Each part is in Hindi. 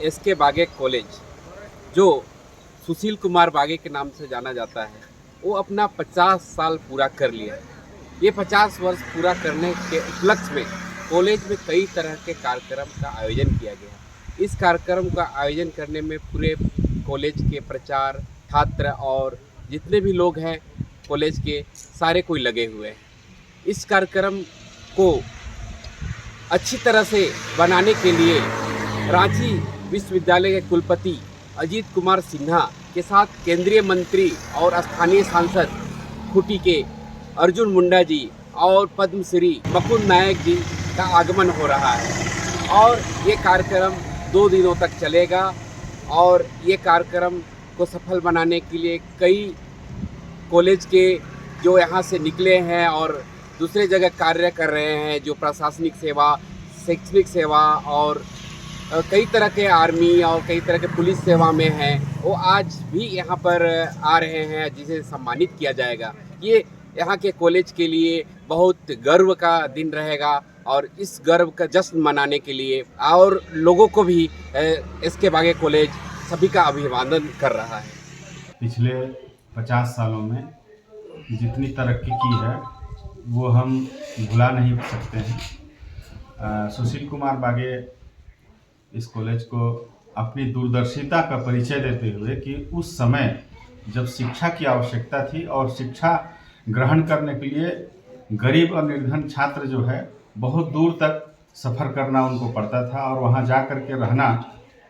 एसके बागे कॉलेज, जो सुशील कुमार बागे के नाम से जाना जाता है, वो अपना 50 साल पूरा कर लिया है। ये 50 वर्ष पूरा करने के उपलक्ष्य में कॉलेज में कई तरह के कार्यक्रम का आयोजन किया गया है। इस कार्यक्रम का आयोजन करने में पूरे कॉलेज के प्रचार, छात्र और जितने भी लोग हैं कॉलेज के, सारे कोई लगे हुए हैं। इस कार्यक्रम को अच्छी तरह से बनाने के लिए रांची विश्वविद्यालय के कुलपति अजीत कुमार सिन्हा के साथ केंद्रीय मंत्री और स्थानीय सांसद खूंटी के अर्जुन मुंडा जी और पद्मश्री मुकुंद नायक जी का आगमन हो रहा है और ये कार्यक्रम 2 दिनों तक चलेगा। और ये कार्यक्रम को सफल बनाने के लिए कई कॉलेज के जो यहाँ से निकले हैं और दूसरे जगह कार्य कर रहे हैं, जो प्रशासनिक सेवा, शैक्षणिक सेवा और कई तरह के आर्मी और कई तरह के पुलिस सेवा में हैं, वो आज भी यहाँ पर आ रहे हैं, जिसे सम्मानित किया जाएगा। ये यहाँ के कॉलेज के लिए बहुत गर्व का दिन रहेगा और इस गर्व का जश्न मनाने के लिए और लोगों को भी एसके बागे कॉलेज सभी का अभिवादन कर रहा है। पिछले 50 सालों में जितनी तरक्की की है वो हम भुला नहीं सकते हैं। सुशील कुमार बागे इस कॉलेज को अपनी दूरदर्शिता का परिचय देते हुए कि उस समय जब शिक्षा की आवश्यकता थी और शिक्षा ग्रहण करने के लिए गरीब और निर्धन छात्र जो है बहुत दूर तक सफ़र करना उनको पड़ता था और वहाँ जा कर के रहना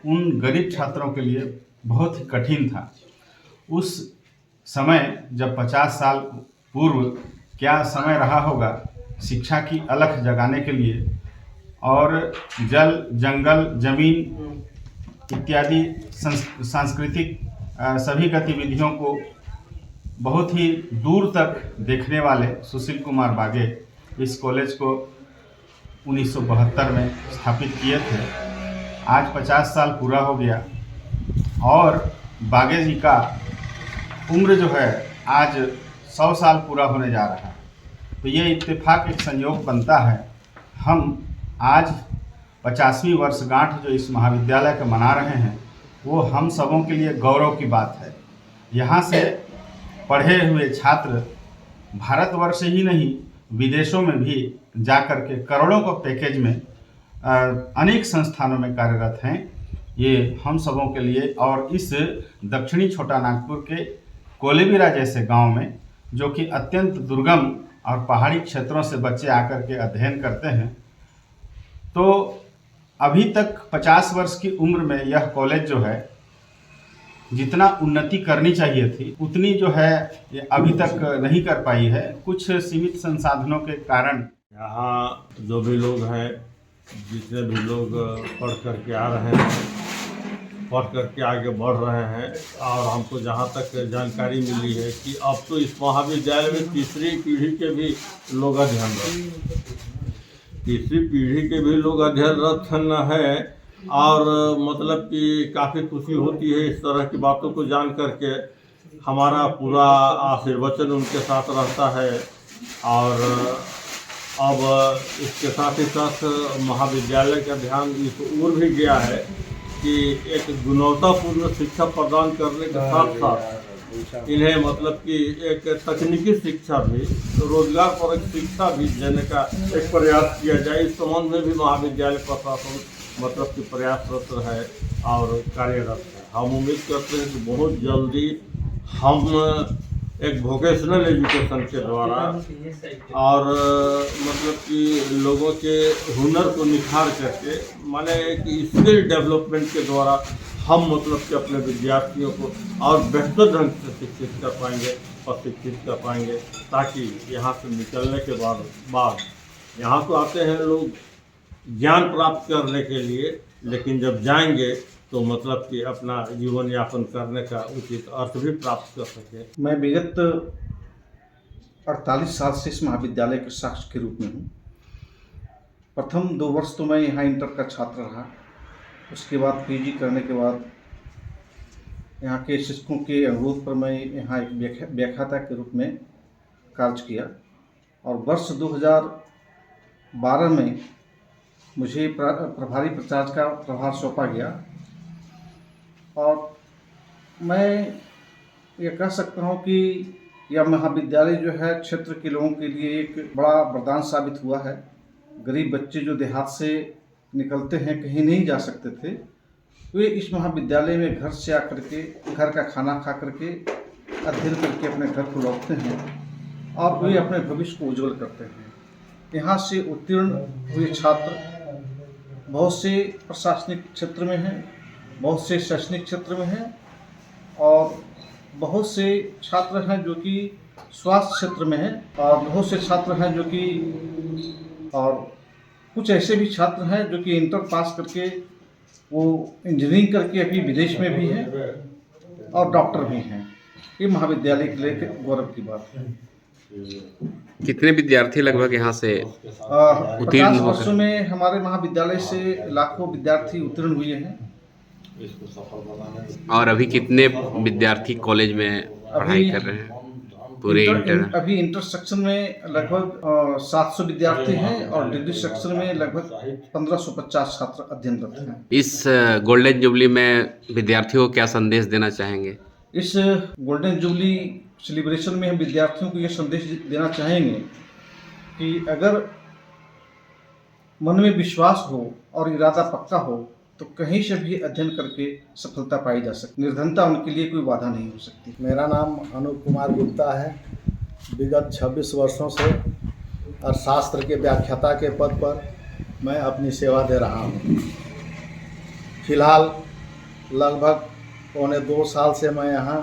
उन गरीब छात्रों के लिए बहुत ही कठिन था। उस समय जब 50 साल पूर्व क्या समय रहा होगा शिक्षा की अलख जगाने के लिए, और जल, जंगल, जमीन इत्यादि सांस्कृतिक सभी गतिविधियों को बहुत ही दूर तक देखने वाले सुशील कुमार बागे इस कॉलेज को 1972 में स्थापित किए थे। आज 50 साल पूरा हो गया और बागे जी का उम्र जो है आज 100 साल पूरा होने जा रहा है। तो ये इत्तेफाक एक संयोग बनता है। हम आज 50वीं वर्षगांठ जो इस महाविद्यालय का मना रहे हैं वो हम सबों के लिए गौरव की बात है। यहाँ से पढ़े हुए छात्र भारतवर्ष ही नहीं विदेशों में भी जा कर के करोड़ों का पैकेज में अनेक संस्थानों में कार्यरत हैं। ये हम सबों के लिए और इस दक्षिणी छोटा नागपुर के कोलेबिरा जैसे गांव में, जो कि अत्यंत दुर्गम और पहाड़ी क्षेत्रों से बच्चे आकर के अध्ययन करते हैं, तो अभी तक 50 वर्ष की उम्र में यह कॉलेज जो है जितना उन्नति करनी चाहिए थी उतनी जो है ये अभी तक नहीं कर पाई है, कुछ सीमित संसाधनों के कारण। यहाँ जो भी लोग हैं, जितने भी लोग पढ़ करके आ रहे हैं, पढ़ करके आगे बढ़ रहे हैं, और हमको जहाँ तक जानकारी मिली है कि अब तो इस महाविद्यालय में तीसरी पीढ़ी के भी लोग अध्ययनरत, तीसरी पीढ़ी के भी लोग अध्ययनरत है। और मतलब कि काफ़ी खुशी होती है इस तरह की बातों को जान करके। हमारा पूरा आशीर्वचन उनके साथ रहता है। और अब इसके साथ ही साथ महाविद्यालय का ध्यान इस ओर भी गया है कि एक गुणवत्तापूर्ण शिक्षा प्रदान करने के साथ साथ इन्हें मतलब कि एक तकनीकी शिक्षा भी, रोजगार पर एक शिक्षा भी देने का एक प्रयास किया जाए। इस संबंध में भी महाविद्यालय प्रशासन मतलब कि प्रयासरत है और कार्यरत है। हम उम्मीद करते हैं कि बहुत जल्दी हम एक वोकेशनल एजुकेशन के द्वारा और मतलब कि लोगों के हुनर को निखार करके, माने कि स्किल डेवलपमेंट के द्वारा हम मतलब कि अपने विद्यार्थियों को और बेहतर ढंग से शिक्षित कर पाएंगे, प्रशिक्षित कर पाएंगे, ताकि यहाँ से निकलने के बाद यहाँ तो आते हैं लोग ज्ञान प्राप्त करने के लिए, लेकिन जब जाएंगे तो मतलब कि अपना जीवन यापन करने का उचित अर्थ भी प्राप्त कर सके। मैं विगत 48 साल से इस महाविद्यालय के छात्र के रूप में हूँ। प्रथम 2 वर्ष तो मैं यहाँ इंटर का छात्र रहा, उसके बाद पीजी करने के बाद यहाँ के शिक्षकों के अनुरोध पर मैं यहाँ एक व्याख्याता के रूप में कार्य किया और वर्ष 2012 में मुझे प्रभारी प्राचार्य का प्रभार सौंपा गया और मैं ये कह सकता हूँ कि यह महाविद्यालय जो है क्षेत्र के लोगों के लिए एक बड़ा वरदान साबित हुआ है। गरीब बच्चे जो देहात से निकलते हैं, कहीं नहीं जा सकते थे, वे इस महाविद्यालय में घर से आकर के घर का खाना खा करके अध्ययन करके अपने घर को लौटते हैं और वे अपने भविष्य को उज्जवल करते हैं। यहाँ से उत्तीर्ण हुए छात्र बहुत से प्रशासनिक क्षेत्र में हैं, बहुत से शैक्षणिक क्षेत्र में हैं और बहुत से छात्र हैं जो कि स्वास्थ्य क्षेत्र में हैं और बहुत से छात्र हैं जो कि और कुछ ऐसे भी छात्र हैं जो कि इंटर पास करके वो इंजीनियरिंग करके अभी विदेश में भी हैं और डॉक्टर भी हैं। ये महाविद्यालय के लिए गौरव की बात है। कितने विद्यार्थी लगभग यहाँ से 50 वर्षों में हमारे महाविद्यालय से लाखों विद्यार्थी उत्तीर्ण हुए हैं। और अभी कितने विद्यार्थी कॉलेज में पढ़ाई कर रहे हैं? पूरे अभी इंटर सेक्शन में लगभग 700 विद्यार्थी हैं और डिग्री सेक्शन में लगभग 1550 छात्र अध्ययनरत हैं। इस गोल्डन जुबली में विद्यार्थियों को क्या संदेश देना चाहेंगे? इस गोल्डन जुबली सेलिब्रेशन में हम विद्यार्थियों को ये संदेश देना चाहेंगे कि अगर मन में विश्वास हो और इरादा पक्का हो तो कहीं से भी अध्ययन करके सफलता पाई जा सकती। निर्धनता उनके लिए कोई बाधा नहीं हो सकती। मेरा नाम अनूप कुमार गुप्ता है। विगत 26 वर्षों से अर्थशास्त्र के व्याख्याता के पद पर मैं अपनी सेवा दे रहा हूँ। फिलहाल लगभग 1.25 साल से मैं यहाँ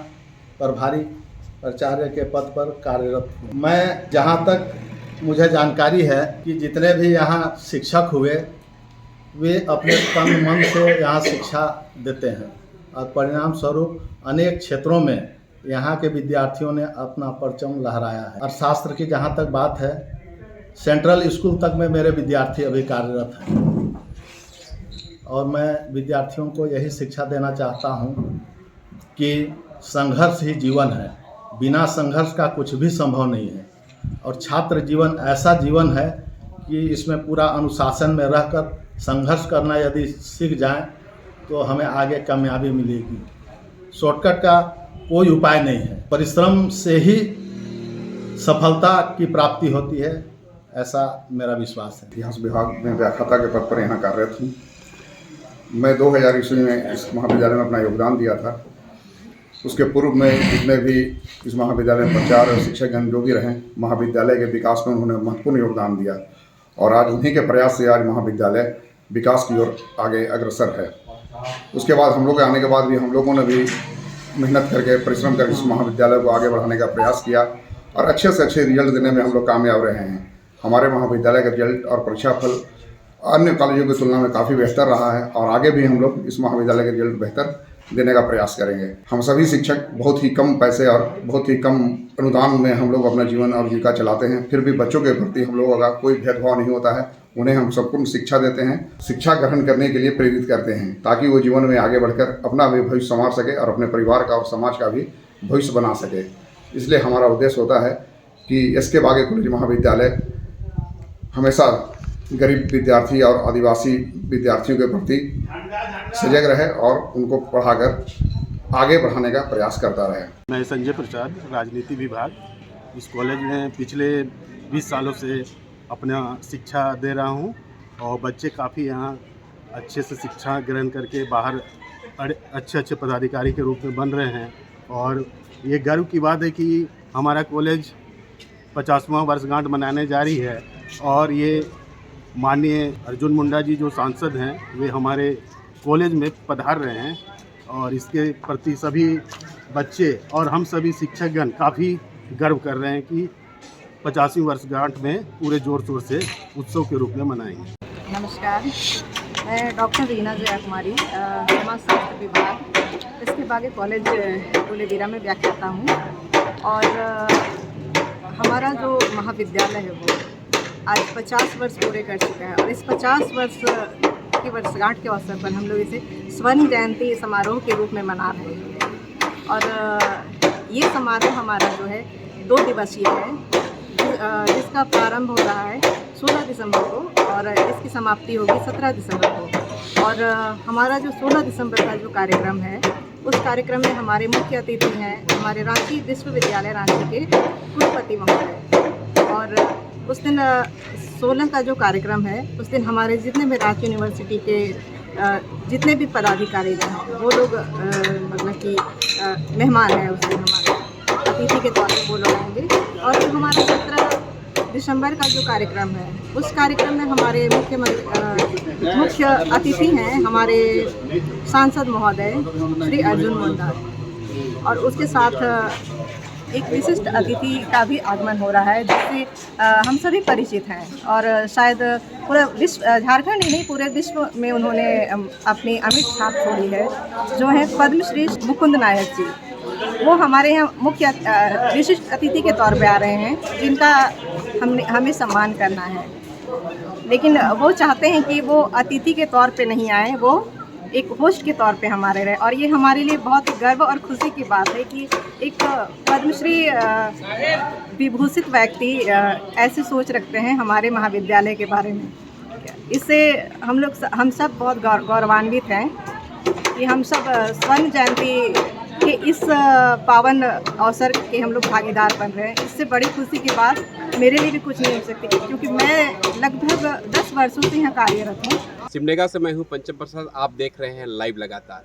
प्रभारी प्राचार्य के पद पर कार्यरत हूँ। मैं जहाँ तक मुझे जानकारी है कि जितने भी यहाँ शिक्षक हुए वे अपने तन मन से यहाँ शिक्षा देते हैं और परिणाम स्वरूप अनेक क्षेत्रों में यहाँ के विद्यार्थियों ने अपना परचम लहराया है। अर्थशास्त्र की जहाँ तक बात है, सेंट्रल स्कूल तक में मेरे विद्यार्थी अभी कार्यरत हैं और मैं विद्यार्थियों को यही शिक्षा देना चाहता हूँ कि संघर्ष ही जीवन है, बिना संघर्ष का कुछ भी संभव नहीं है और छात्र जीवन ऐसा जीवन है कि इसमें पूरा अनुशासन में रहकर संघर्ष करना यदि सीख जाएं तो हमें आगे कामयाबी मिलेगी। शॉर्टकट का कोई उपाय नहीं है, परिश्रम से ही सफलता की प्राप्ति होती है, ऐसा मेरा विश्वास है। इतिहास विभाग में व्याख्याता के पद पर यहाँ कार्यरत हूँ। मैं 2000 ईस्वी में इस महाविद्यालय में अपना योगदान दिया था। उसके पूर्व में जितने भी इस महाविद्यालय में प्राचार्य और शिक्षकगण जो भी रहे, महाविद्यालय के विकास में उन्होंने महत्वपूर्ण योगदान दिया और आज उन्हीं के प्रयास से आज महाविद्यालय विकास की ओर आगे अग्रसर है। उसके बाद हम लोग के आने के बाद भी हम लोगों ने भी मेहनत करके परिश्रम करके इस महाविद्यालय को आगे बढ़ाने का प्रयास किया और अच्छे से अच्छे रिजल्ट देने में हम लोग कामयाब रहे हैं। हमारे महाविद्यालय का रिजल्ट और परीक्षा फल अन्य कॉलेजों की तुलना में काफ़ी बेहतर रहा है और आगे भी हम लोग इस महाविद्यालय के रिजल्ट बेहतर देने का प्रयास करेंगे। हम सभी शिक्षक बहुत ही कम पैसे और बहुत ही कम अनुदान में हम लोग अपना जीवन और जीविका चलाते हैं, फिर भी बच्चों के प्रति हम लोगों का कोई भेदभाव नहीं होता है। उन्हें हम संपूर्ण शिक्षा देते हैं, शिक्षा ग्रहण करने के लिए प्रेरित करते हैं ताकि वो जीवन में आगे बढ़कर अपना भी भविष्य संवार सके और अपने परिवार का और समाज का भी भविष्य बना सके। इसलिए हमारा उद्देश्य होता है कि एस.के. बागे कॉलेज महाविद्यालय हमेशा गरीब विद्यार्थी और आदिवासी विद्यार्थियों के प्रति सजग रहे और उनको पढ़ाकर आगे बढ़ाने का प्रयास करता रहे। मैं संजय प्रसाद, राजनीति विभाग, इस कॉलेज में पिछले 20 सालों से अपना शिक्षा दे रहा हूं और बच्चे काफ़ी यहाँ अच्छे से शिक्षा ग्रहण करके बाहर अच्छे पदाधिकारी के रूप में बन रहे हैं और ये गर्व की बात है कि हमारा कॉलेज 50वां वर्षगांठ मनाने जा रही है और ये माननीय अर्जुन मुंडा जी जो सांसद हैं वे हमारे कॉलेज में पधार रहे हैं और इसके प्रति सभी बच्चे और हम सभी शिक्षकगण काफ़ी गर्व कर रहे हैं कि 50वीं वर्षगांठ में पूरे जोर शोर से उत्सव के रूप में मनाएंगे। नमस्कार, मैं डॉक्टर रीना जया कुमारी, समाज शास्त्र विभाग, एस.के. बागे कॉलेज टोलेबिरा में व्याख्याता हूँ और हमारा जो महाविद्यालय है वो आज 50 वर्ष पूरे कर चुका है और इस 50 वर्ष की वर्षगांठ के अवसर पर हम लोग इसे स्वर्ण जयंती समारोह के रूप में मना रहे हैं और ये समारोह हमारा जो है 2 दिवसीय है जिसका प्रारंभ हो रहा है 16 दिसंबर को और इसकी समाप्ति होगी 17 दिसंबर को। और हमारा जो 16 दिसंबर का जो कार्यक्रम है, उस कार्यक्रम में हमारे मुख्य अतिथि हैं हमारे रांची विश्वविद्यालय रांची के कुलपति महोदय। और उस दिन 16 का जो कार्यक्रम है, उस दिन हमारे जितने भी रांची यूनिवर्सिटी के जितने भी पदाधिकारी हैं वो लोग मतलब कि मेहमान हैं। उस दिन हमारे अतिथि के तौर पर वो लोग आएंगे। और जो हमारा 17 दिसंबर का जो कार्यक्रम है, उस कार्यक्रम में हमारे मुख्य अतिथि हैं हमारे सांसद महोदय श्री अर्जुन मुंडा। और उसके साथ एक विशिष्ट अतिथि का भी आगमन हो रहा है जिससे हम सभी परिचित हैं और शायद पूरा विश्व, झारखंड ही नहीं पूरे विश्व में उन्होंने अपनी अमिट छाप छोड़ी है, जो है पद्मश्री मुकुंद नायक जी। वो हमारे यहाँ मुख्य विशिष्ट अतिथि के तौर पे आ रहे हैं, जिनका हमें सम्मान करना है। लेकिन वो चाहते हैं कि वो अतिथि के तौर पे नहीं आए, वो एक होस्ट के तौर पे हमारे रहे। और ये हमारे लिए बहुत गर्व और खुशी की बात है कि एक पद्मश्री विभूषित व्यक्ति ऐसी सोच रखते हैं हमारे महाविद्यालय के बारे में। इससे हम सब बहुत गौरवान्वित हैं कि हम सब स्वर्ण जयंती के इस पावन अवसर के हम लोग भागीदार बन रहे हैं। इससे बड़ी खुशी की बात मेरे लिए भी कुछ नहीं हो सकती, क्योंकि मैं लगभग 10 वर्षों से यहाँ कार्यरत हूँ। सिमडेगा से मैं हूँ पंचम प्रसाद। आप देख रहे हैं लाइव लगातार।